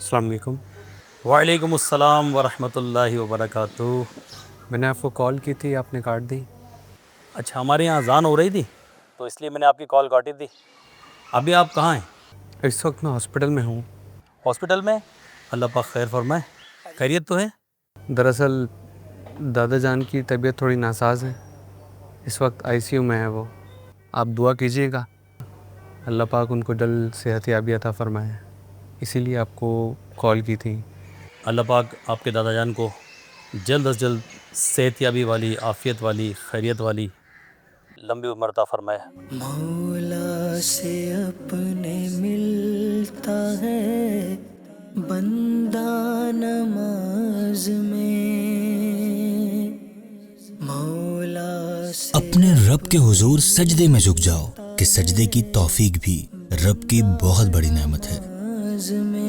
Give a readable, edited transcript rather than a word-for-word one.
السلام علیکم. وعلیکم السلام ورحمۃ اللہ وبرکاتہ. میں نے آپ کو کال کی تھی, آپ نے کاٹ دی. اچھا, ہمارے یہاں اذان ہو رہی تھی تو اس لیے میں نے آپ کی کال کاٹی تھی. ابھی آپ کہاں ہیں؟ اس وقت میں ہاسپٹل میں ہوں. ہاسپٹل میں؟ اللہ پاک خیر فرمائے. خیریت تو ہے؟ دراصل دادا جان کی طبیعت تھوڑی ناساز ہے, اس وقت آئی سی یو میں ہے وہ. آپ دعا کیجیے گا, اللہ پاک ان کو جلد صحت یابی عطا فرمائے, اسی لیے آپ کو کال کی تھی. اللہ پاک آپ کے دادا جان کو جلد از جلد صحت یابی والی, عافیت والی, خیریت والی لمبی عمر عطا فرمائے. مولا سے اپنے ملتا ہے بندہ نماز میں, مولا سے اپنے رب کے حضور سجدے میں جھک جاؤ کہ سجدے کی توفیق بھی رب کی بہت بڑی نعمت ہے. نماز میں